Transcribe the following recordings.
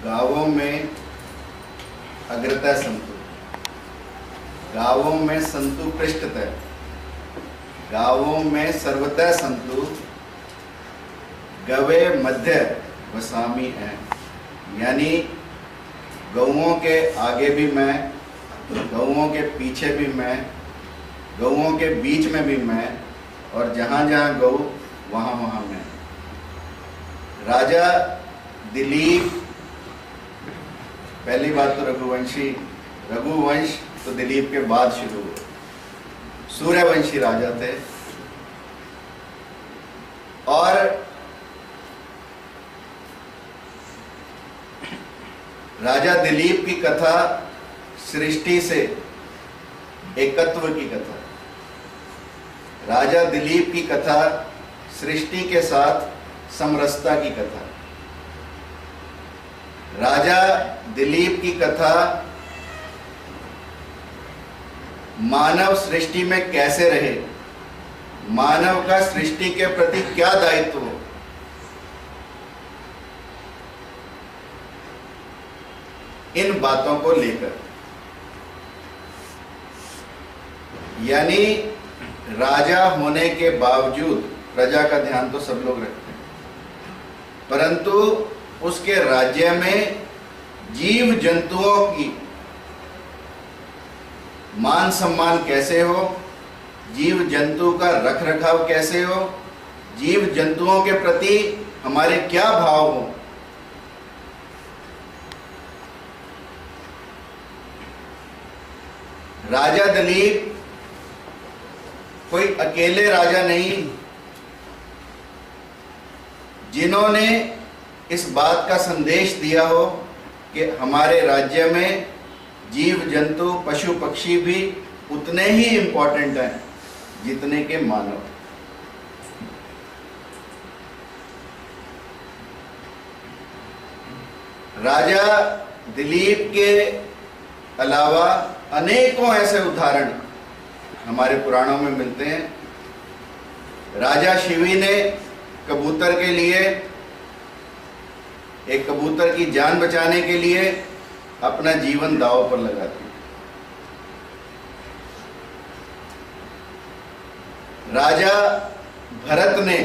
गावों में अग्रता संतु, गावों में संतु पृष्ठतः, गावों में सर्वतः संतु, गवे मध्य वसामी है। यानी गौओं के आगे भी मैं, गौओं के पीछे भी मैं, गौओं के बीच में भी मैं, और जहाँ जहाँ गौ वहाँ वहाँ मैं। राजा दिलीप, पहली बात तो रघुवंशी, रघुवंश तो दिलीप के बाद शुरू हुआ। सूर्यवंशी राजा थे और राजा दिलीप की कथा सृष्टि से एकत्व की कथा। राजा दिलीप की कथा सृष्टि के साथ समरसता की कथा। राजा दिलीप की कथा मानव सृष्टि में कैसे रहे, मानव का सृष्टि के प्रति क्या दायित्व हो, इन बातों को लेकर। यानी राजा होने के बावजूद प्रजा का ध्यान तो सब लोग रखते हैं, परंतु उसके राज्य में जीव जंतुओं की मान सम्मान कैसे हो, जीव जंतु का रख रखाव कैसे हो, जीव जंतुओं के प्रति हमारे क्या भाव हो। राजा दिलीप कोई अकेले राजा नहीं, जिन्होंने इस बात का संदेश दिया हो कि हमारे राज्य में जीव जंतु पशु पक्षी भी उतने ही इंपॉर्टेंट हैं जितने के मानव। राजा दिलीप के अलावा अनेकों ऐसे उदाहरण हमारे पुराणों में मिलते हैं। राजा शिवी ने कबूतर के लिए, एक कबूतर की जान बचाने के लिए अपना जीवन दांव पर लगा दिया। राजा भरत ने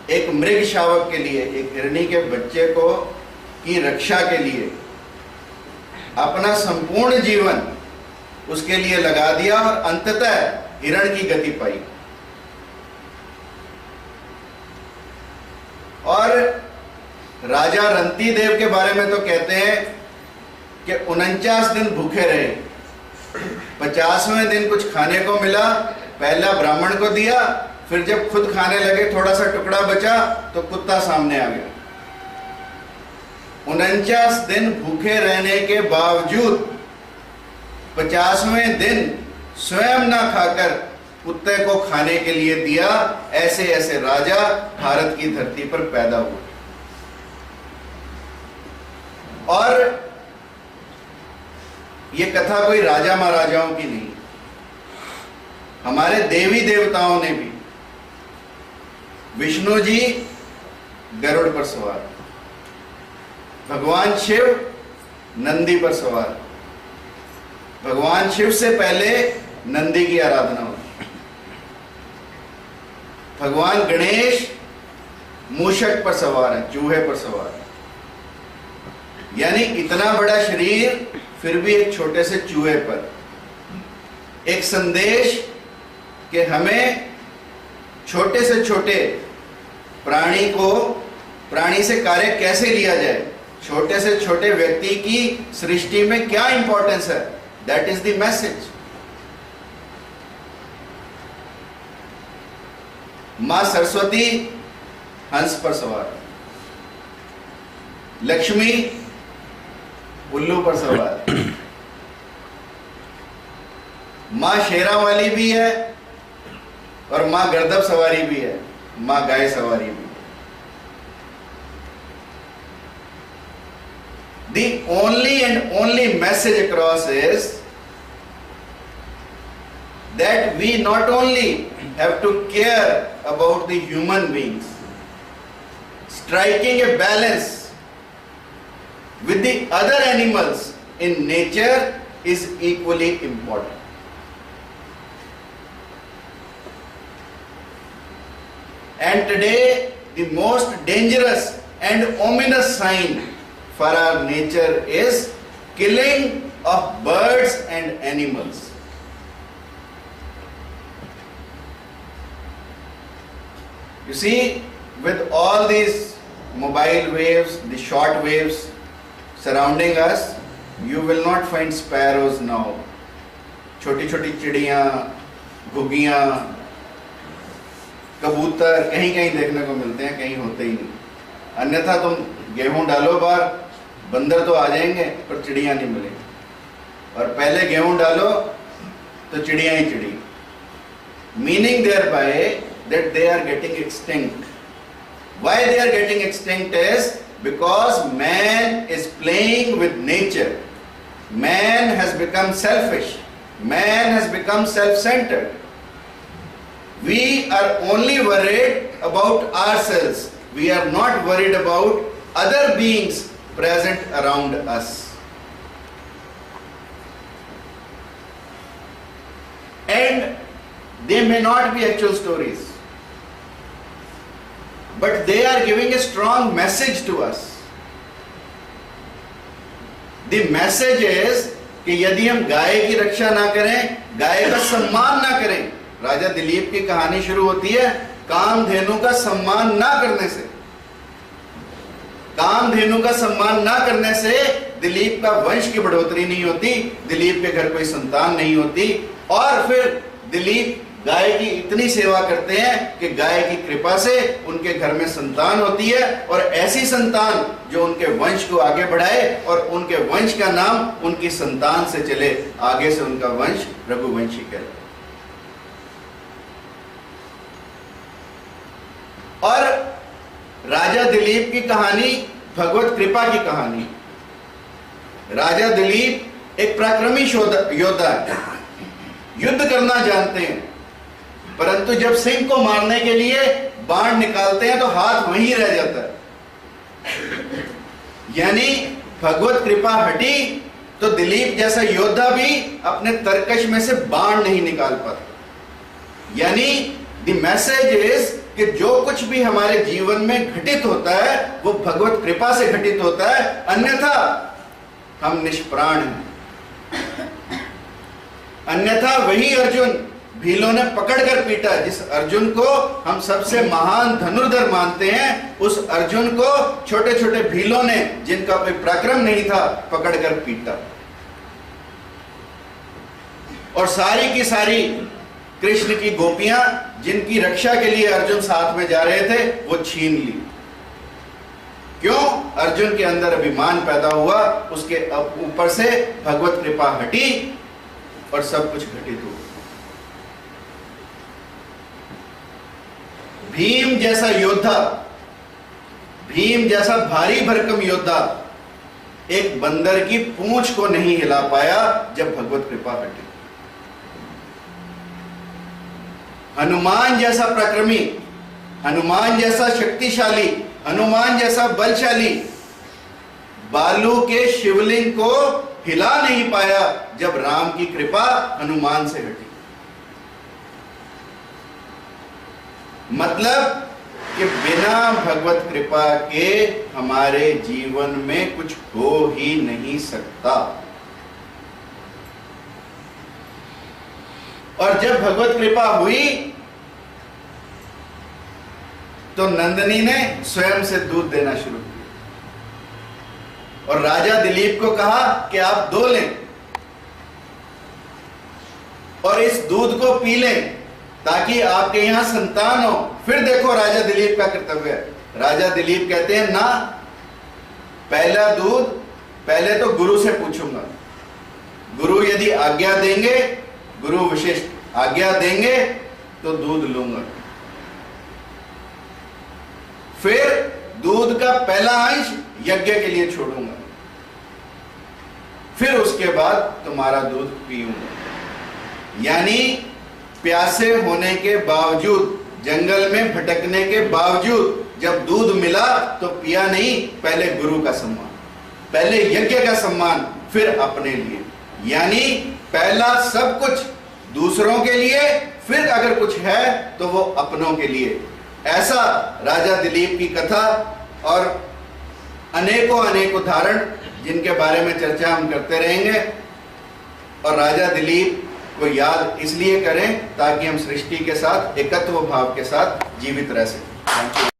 एक मृग शावक के लिए, एक हिरणी के बच्चे को की रक्षा के लिए अपना संपूर्ण जीवन उसके लिए लगा दिया और अंततः हिरण की गति पाई। और राजा रंती देव के बारे में तो कहते हैं कि 49 दिन भूखे रहे, 50वें दिन कुछ खाने को मिला, पहला ब्राह्मण को दिया, फिर जब खुद खाने लगे थोड़ा सा टुकड़ा बचा तो कुत्ता सामने आ गया। 49 दिन भूखे रहने के बावजूद 50वें दिन स्वयं ना खाकर कुत्ते को खाने के लिए दिया। ऐसे ऐसे राजा भारत की धरती पर पैदा हुए। और ये कथा कोई राजा महाराजाओं की नहीं, हमारे देवी देवताओं ने भी। विष्णु जी गरुड़ पर सवार, भगवान शिव नंदी पर सवार। भगवान शिव से पहले नंदी की आराधना होती। भगवान गणेश मूषक पर सवार है, चूहे पर सवार है। यानी इतना बड़ा शरीर फिर भी एक छोटे से चूहे पर। एक संदेश कि हमें छोटे से छोटे प्राणी को, प्राणी से कार्य कैसे लिया जाए, छोटे से छोटे व्यक्ति की सृष्टि में क्या इंपॉर्टेंस है, दैट इज द मैसेज। मां सरस्वती हंस पर सवार, लक्ष्मी उल्लू पर सवार, मां शेरा वाली भी है और मां गर्दभ सवारी भी है, मां गाय सवारी भी। The only and only message across is that we not only have to care about the human beings, striking a balance with the other animals in nature is equally important. And today the most dangerous and ominous sign for our nature is killing of birds and animals. You see, with all these mobile waves, the short waves surrounding us, you will not find sparrows now. छोटी छोटी चिड़ियाँ, घुगियाँ, कबूतर कहीं कहीं देखने को मिलते हैं, कहीं होते ही नहीं। अन्यथा तुम गेहूं डालो बाहर, बंदर तो आ जाएंगे पर चिड़ियाँ नहीं मिलेंगी, और पहले गेहूं डालो तो चिड़ियाँ ही चिड़ियाँ। Meaning thereby that they are getting extinct. Why they are getting extinct is because man is playing with nature. Man has become selfish. Man has become self-centered. We are only worried about ourselves. We are not worried about other beings present around us. And they may not be actual stories, but they are giving a strong message to us. The message is कि यदि हम गाय की रक्षा ना करें, गाय का सम्मान ना करें, राजा दिलीप की कहानी शुरू होती है कामधेनु का सम्मान ना करने से। कामधेनु का सम्मान ना करने से दिलीप का वंश की बढ़ोतरी नहीं होती, दिलीप के घर कोई संतान नहीं होती, और फिर दिलीप गाय की इतनी सेवा करते हैं कि गाय की कृपा से उनके घर में संतान होती है, और ऐसी संतान जो उनके वंश को आगे बढ़ाए और उनके वंश का नाम उनकी संतान से चले, आगे से उनका वंश रघुवंशी कहलाए। और राजा दिलीप की कहानी भगवत कृपा की कहानी। राजा दिलीप एक पराक्रमी योद्धा है, युद्ध करना जानते हैं, परंतु जब सिंह को मारने के लिए बाण निकालते हैं तो हाथ वहीं रह जाता है। यानी भगवत कृपा हटी तो दिलीप जैसा योद्धा भी अपने तरकश में से बाण नहीं निकाल पाता। यानी द मैसेज इज कि जो कुछ भी हमारे जीवन में घटित होता है वो भगवत कृपा से घटित होता है, अन्यथा हम निष्प्राण हैं। अन्यथा वही अर्जुन भीलों ने पकड़कर पीटा, जिस अर्जुन को हम सबसे महान धनुर्धर मानते हैं, उस अर्जुन को छोटे छोटे भीलों ने, जिनका कोई पराक्रम नहीं था, पकड़कर पीटा। और सारी की सारी कृष्ण की गोपियां जिनकी रक्षा के लिए अर्जुन साथ में जा रहे थे वो छीन ली। क्यों? अर्जुन के अंदर अभिमान पैदा हुआ, उसके ऊपर से भगवत कृपा हटी और सब कुछ घटित हुआ। भीम जैसा योद्धा, भीम जैसा भारी भरकम योद्धा एक बंदर की पूंछ को नहीं हिला पाया जब भगवत कृपा हटी। हनुमान जैसा पराक्रमी, हनुमान जैसा शक्तिशाली, हनुमान जैसा बलशाली बालू के शिवलिंग को हिला नहीं पाया जब राम की कृपा हनुमान से हटी। मतलब कि बिना भगवत कृपा के हमारे जीवन में कुछ हो ही नहीं सकता। और जब भगवत कृपा हुई तो नंदिनी ने स्वयं से दूध देना शुरू किया और राजा दिलीप को कहा कि आप दो लें और इस दूध को पी लें ताकि आपके यहां संतान हो। फिर देखो राजा दिलीप का कर्तव्य है। राजा दिलीप कहते हैं ना, पहला दूध पहले तो गुरु से पूछूंगा, गुरु यदि आज्ञा देंगे, गुरु विशिष्ट आज्ञा देंगे तो दूध लूंगा। फिर दूध का पहला अंश यज्ञ के लिए छोड़ूंगा, फिर उसके बाद तुम्हारा दूध पीऊंगा। यानी प्यासे होने के बावजूद, जंगल में भटकने के बावजूद जब दूध मिला तो पिया नहीं, पहले गुरु का सम्मान। पहले यज्ञ का सम्मान, फिर अपने लिए। यानी पहला सब कुछ दूसरों के लिए, फिर अगर कुछ है तो वो अपनों के लिए। ऐसा राजा दिलीप की कथा और अनेकों उदाहरण जिनके बारे में चर्चा हम करते रहेंगे। और राजा दिलीप को याद इसलिए करें ताकि हम सृष्टि के साथ एकत्व भाव के साथ जीवित रह सकें।